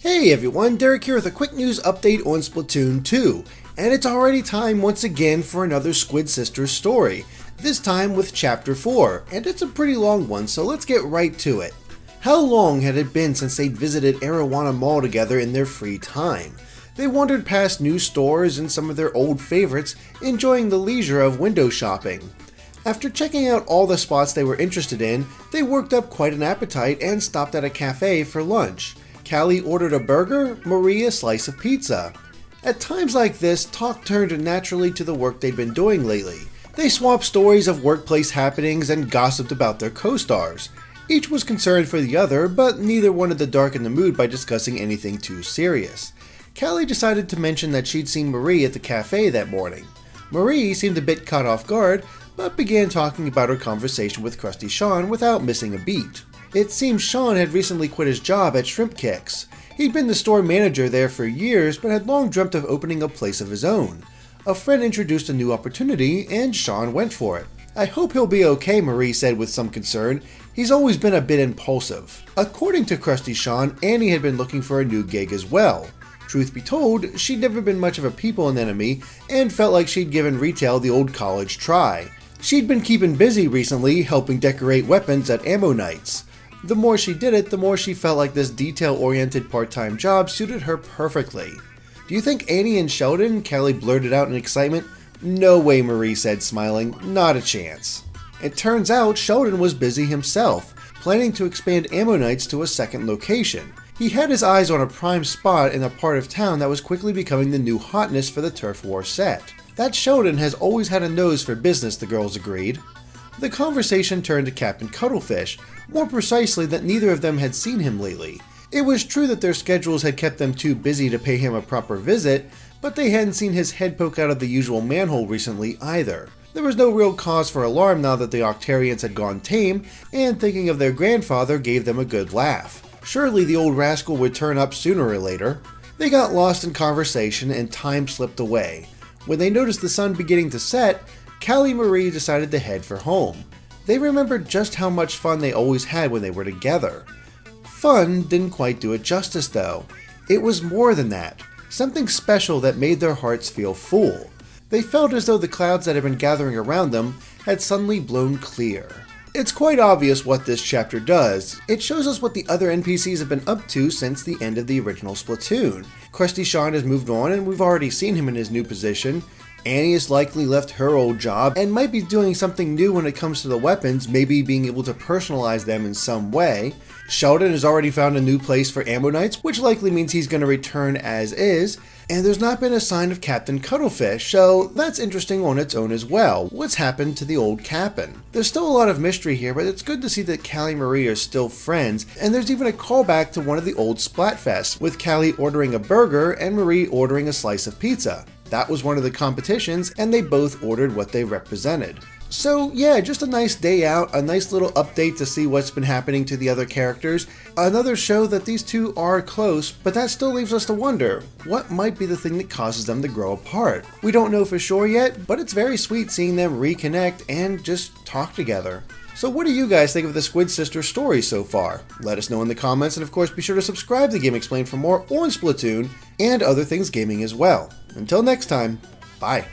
Hey everyone, Derek here with a quick news update on Splatoon 2, and it's already time once again for another Squid Sisters story, this time with Chapter 4, and it's a pretty long one, so let's get right to it. How long had it been since they'd visited Arowana Mall together in their free time? They wandered past new stores and some of their old favorites, enjoying the leisure of window shopping. After checking out all the spots they were interested in, they worked up quite an appetite and stopped at a cafe for lunch. Callie ordered a burger, Marie a slice of pizza. At times like this, talk turned naturally to the work they'd been doing lately. They swapped stories of workplace happenings and gossiped about their co-stars. Each was concerned for the other, but neither wanted to darken the mood by discussing anything too serious. Callie decided to mention that she'd seen Marie at the cafe that morning. Marie seemed a bit caught off guard, but began talking about her conversation with Krusty Sean without missing a beat. It seems Sean had recently quit his job at Shrimp Kicks. He'd been the store manager there for years, but had long dreamt of opening a place of his own. A friend introduced a new opportunity, and Sean went for it. "I hope he'll be okay," Marie said with some concern. "He's always been a bit impulsive." According to Krusty Sean, Annie had been looking for a new gig as well. Truth be told, she'd never been much of a people enemy, and felt like she'd given retail the old college try. She'd been keeping busy recently, helping decorate weapons at ammo nights. The more she did it, the more she felt like this detail-oriented part-time job suited her perfectly. "Do you think Annie and Sheldon?" Callie blurted out in excitement. "No way," Marie said, smiling. "Not a chance." It turns out Sheldon was busy himself, planning to expand ammo nights to a second location. He had his eyes on a prime spot in a part of town that was quickly becoming the new hotness for the Turf War set. That Sheldon has always had a nose for business, the girls agreed. The conversation turned to Captain Cuttlefish, more precisely that neither of them had seen him lately. It was true that their schedules had kept them too busy to pay him a proper visit, but they hadn't seen his head poke out of the usual manhole recently either. There was no real cause for alarm now that the Octarians had gone tame, and thinking of their grandfather gave them a good laugh. Surely the old rascal would turn up sooner or later. They got lost in conversation and time slipped away. When they noticed the sun beginning to set, Callie and Marie decided to head for home. They remembered just how much fun they always had when they were together. Fun didn't quite do it justice though. It was more than that, something special that made their hearts feel full. They felt as though the clouds that had been gathering around them had suddenly blown clear. It's quite obvious what this chapter does. It shows us what the other NPCs have been up to since the end of the original Splatoon. Krusty Sean has moved on and we've already seen him in his new position. Annie has likely left her old job and might be doing something new when it comes to the weapons, maybe being able to personalize them in some way. Sheldon has already found a new place for ammo nights, which likely means he's going to return as is. And there's not been a sign of Captain Cuttlefish, so that's interesting on its own as well. What's happened to the old Cap'n? There's still a lot of mystery here, but it's good to see that Callie and Marie are still friends, and there's even a callback to one of the old Splatfests, with Callie ordering a burger and Marie ordering a slice of pizza. That was one of the competitions, and they both ordered what they represented. So yeah, just a nice day out, a nice little update to see what's been happening to the other characters. Another show that these two are close, but that still leaves us to wonder, what might be the thing that causes them to grow apart? We don't know for sure yet, but it's very sweet seeing them reconnect and just talk together. So what do you guys think of the Squid Sisters story so far? Let us know in the comments, and of course be sure to subscribe to GameXplain for more on Splatoon and other things gaming as well. Until next time, bye.